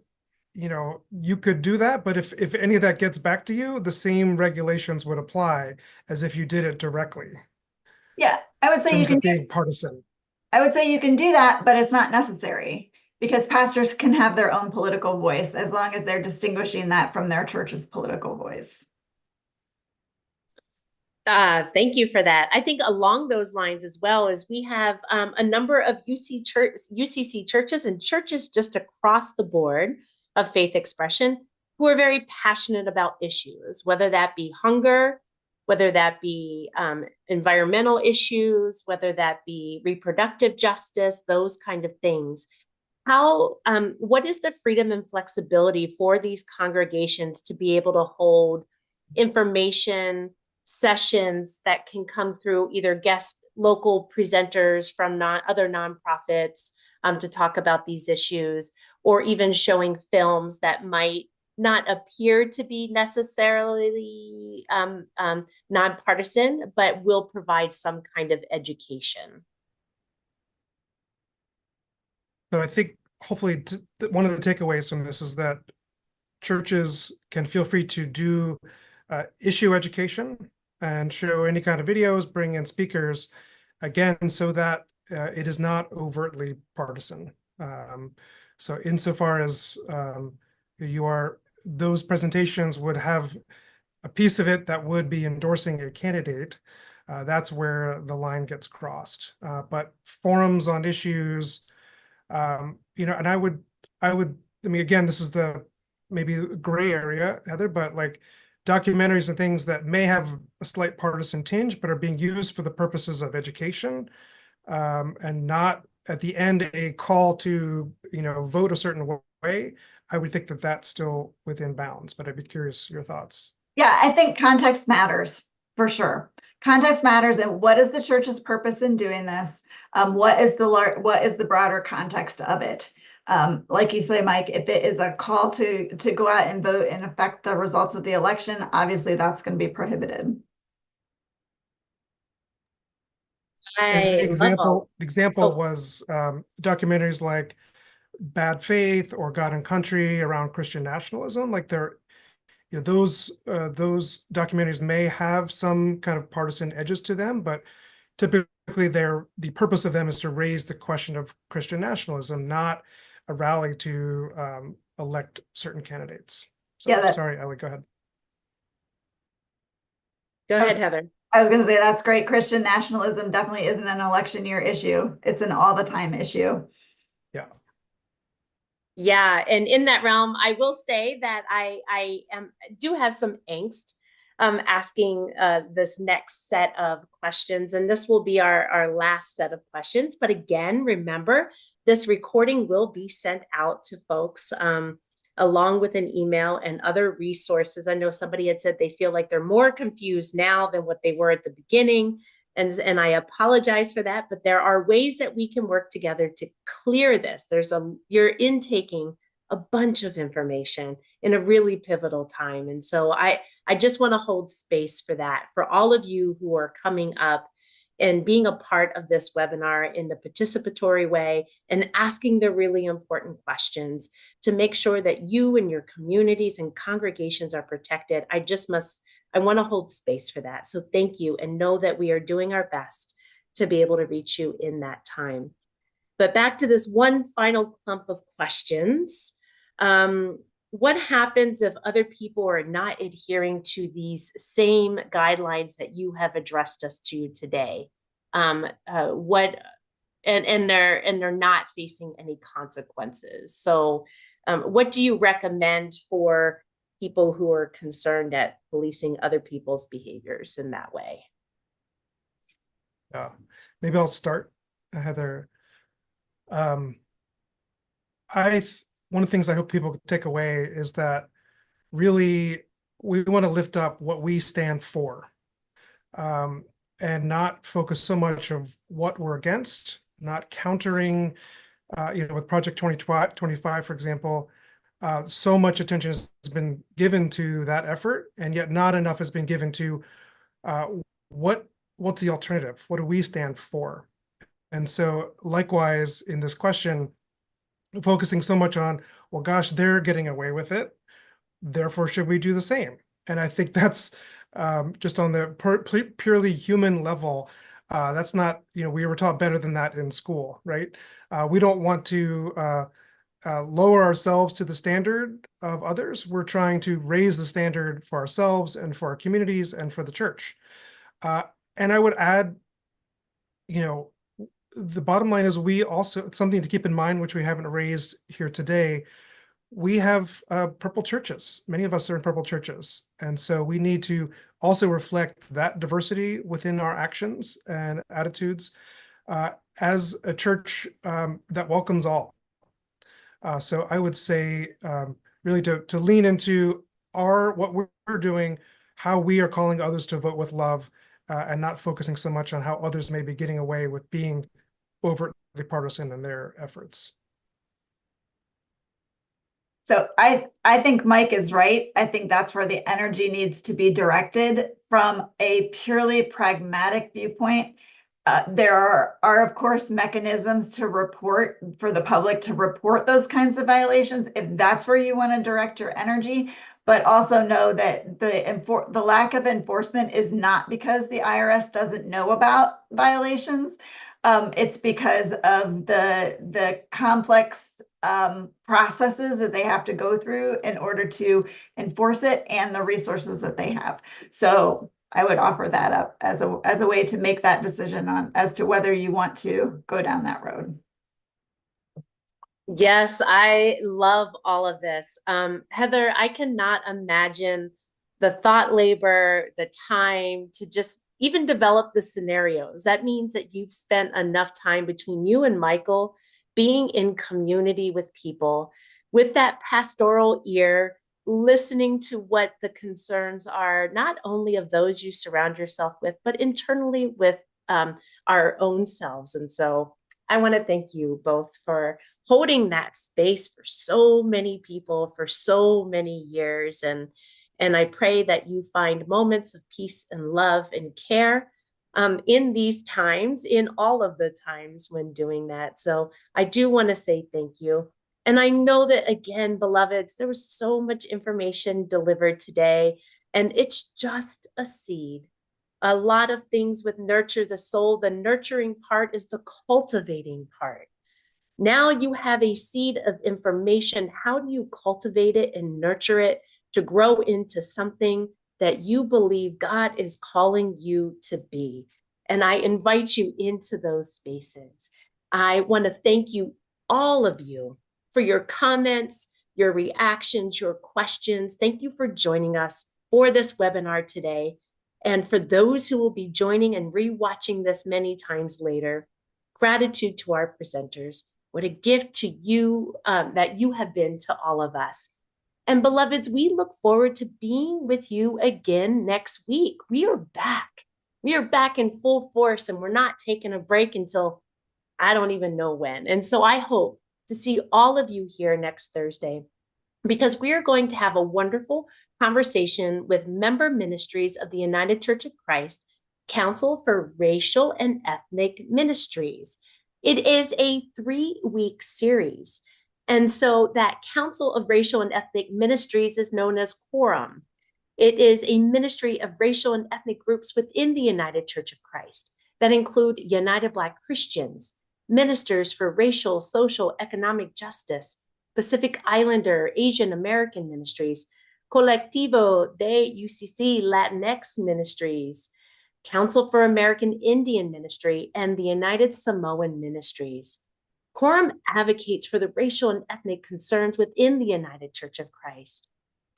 you could do that, but if any of that gets back to you, the same regulations would apply as if you did it directly. Yeah, I would say in terms of being partisan. I would say you can do that, but it's not necessary, because pastors can have their own political voice as long as they're distinguishing that from their church's political voice. Thank you for that. I think along those lines as well is we have a number of UCC churches and churches just across the board of faith expression who are very passionate about issues, whether that be hunger, whether that be environmental issues, whether that be reproductive justice, those kind of things. What is the freedom and flexibility for these congregations to be able to hold information sessions that can come through either guest local presenters from other nonprofits to talk about these issues, or even showing films that might not appear to be necessarily nonpartisan, but will provide some kind of education? So I think hopefully one of the takeaways from this is that churches can feel free to do issue education and show any kind of videos, bring in speakers, again, so that it is not overtly partisan. So insofar as those presentations would have a piece of it that would be endorsing a candidate, That's where the line gets crossed. But forums on issues, and I mean, again, this is the maybe gray area, Heather, but like documentaries and things that may have a slight partisan tinge, but are being used for the purposes of education, and not at the end a call to, vote a certain way. I would think that that's still within bounds, but I'd be curious your thoughts. Yeah, I think context matters for sure. Context matters, and what is the church's purpose in doing this? What is the broader context of it? Like you say, Mike, if it is a call to go out and vote and affect the results of the election, obviously that's going to be prohibited. And the I love all. example Oh, was documentaries like Bad Faith or God and Country around Christian nationalism. Like those documentaries may have some kind of partisan edges to them, but typically the purpose of them is to raise the question of Christian nationalism, not a rally to elect certain candidates. So Yeah, sorry, Ellie, go ahead. go ahead, Heather. I was going to say that's great. Christian nationalism definitely isn't an election year issue. It's an all the time issue. Yeah. Yeah, and in that realm, I will say that do have some angst asking this next set of questions, and this will be our last set of questions. But again, remember, this recording will be sent out to folks along with an email and other resources. I know somebody had said they feel like they're more confused now than what they were at the beginning. And I apologize for that, but there are ways that we can work together to clear this. You're intaking a bunch of information in a really pivotal time. And so I just want to hold space for that, for all of you who are coming up and being a part of this webinar in the participatory way and asking the really important questions to make sure that you and your communities and congregations are protected. I want to hold space for that. So thank you, and know that we are doing our best to be able to reach you in that time. But back to this one final clump of questions. What happens if other people are not adhering to these same guidelines that you have addressed us to today? And they're not facing any consequences. So what do you recommend for people who are concerned at policing other people's behaviors in that way? Yeah, maybe I'll start, Heather. One of the things I hope people take away is that really we want to lift up what we stand for, and not focus so much of what we're against, not countering, with Project 2025, for example. So much attention has been given to that effort, and yet not enough has been given to what's the alternative? What do we stand for? And so likewise in this question, focusing so much on, well, gosh, they're getting away with it, therefore should we do the same? And I think that's just on the purely human level. That's not, we were taught better than that in school, right? We don't want to lower ourselves to the standard of others. We're trying to raise the standard for ourselves and for our communities and for the church. And I would add, the bottom line is we also, something to keep in mind, which we haven't raised here today, we have purple churches. Many of us are in purple churches. And so we need to also reflect that diversity within our actions and attitudes as a church that welcomes all. So I would say really to lean into what we're doing, how we are calling others to vote with love, and not focusing so much on how others may be getting away with being overtly partisan in their efforts. So I think Mike is right. I think that's where the energy needs to be directed from a purely pragmatic viewpoint. There are of course mechanisms to report for the public to report those kinds of violations if that's where you want to direct your energy. But also know that the lack of enforcement is not because the IRS doesn't know about violations. It's because of the complex processes that they have to go through in order to enforce it and the resources that they have. So I would offer that up as a way to make that decision on as to whether you want to go down that road. Yes, I love all of this. Heather, I cannot imagine the thought labor, the time to just even develop the scenarios. That means that you've spent enough time between you and Michael being in community with people with that pastoral ear, listening to what the concerns are, not only of those you surround yourself with, but internally with our own selves. And so I want to thank you both for holding that space for so many people for so many years. And I pray that you find moments of peace and love and care in these times, in all of the times when doing that. So I do want to say thank you. And I know that, again, beloveds, there was so much information delivered today, and it's just a seed. A lot of things with nurture the soul. The nurturing part is the cultivating part. Now you have a seed of information. How do you cultivate it and nurture it to grow into something that you believe God is calling you to be? And I invite you into those spaces. I want to thank you, all of you, for your comments, your reactions, your questions. Thank you for joining us for this webinar today. And for those who will be joining and rewatching this many times later, gratitude to our presenters. What a gift to you that you have been to all of us. And beloveds, we look forward to being with you again next week. We are back. We are back in full force, and we're not taking a break until I don't even know when. And so I hope to see all of you here next Thursday, because we are going to have a wonderful conversation with member ministries of the United Church of Christ, Council for Racial and Ethnic Ministries. It is a 3-week series. And so that Council of Racial and Ethnic Ministries is known as Quorum. It is a ministry of racial and ethnic groups within the United Church of Christ that include United Black Christians, ministers for racial, social, economic justice, Pacific Islander, Asian American ministries, Colectivo de UCC Latinx ministries, Council for American Indian Ministry, and the United Samoan Ministries. Quorum advocates for the racial and ethnic concerns within the United Church of Christ.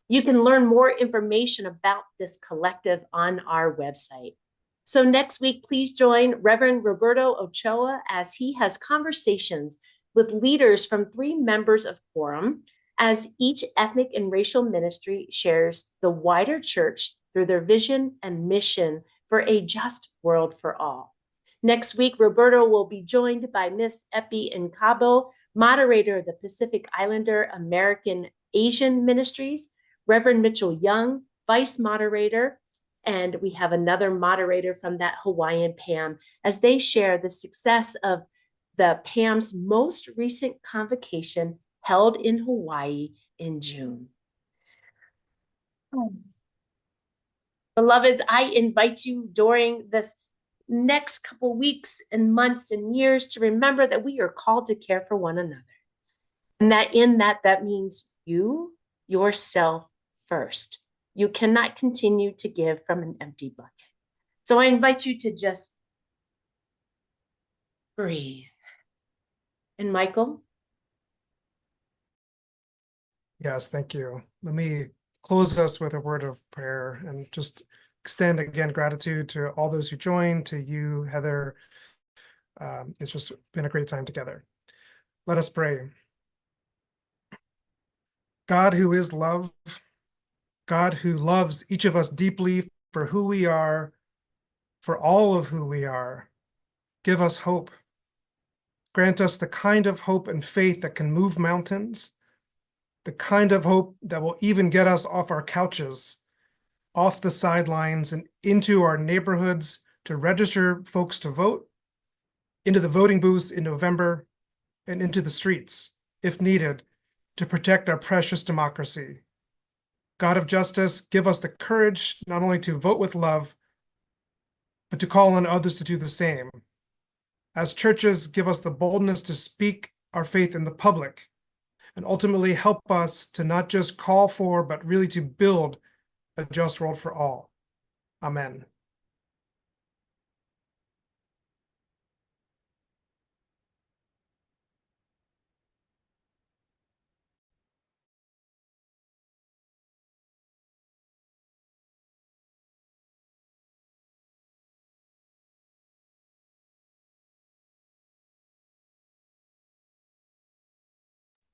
You can learn more information about this collective on our website. So next week, please join Reverend Roberto Ochoa as he has conversations with leaders from 3 members of Quorum, as each ethnic and racial ministry shares the wider church through their vision and mission for a just world for all. Next week, Roberto will be joined by Miss Epi Incabo, moderator of the Pacific Islander American Asian Ministries, Reverend Mitchell Young, vice moderator, and we have another moderator from that Hawaiian PAM, as they share the success of the PAM's most recent convocation held in Hawaii in June. Beloveds, I invite you during this next couple weeks and months and years to remember that we are called to care for one another. And that in that means you, yourself first. You cannot continue to give from an empty bucket. So I invite you to just breathe. And Michael? Yes, thank you. Let me close us with a word of prayer and just extend again gratitude to all those who joined, to you, Heather. It's just been a great time together. Let us pray. God, who is love, God who loves each of us deeply for who we are, for all of who we are, give us hope. Grant us the kind of hope and faith that can move mountains, the kind of hope that will even get us off our couches, off the sidelines and into our neighborhoods to register folks to vote, into the voting booths in November, and into the streets, if needed, to protect our precious democracy. God of justice, give us the courage not only to vote with love, but to call on others to do the same. As churches, give us the boldness to speak our faith in the public, and ultimately help us to not just call for, but really to build a just world for all. Amen.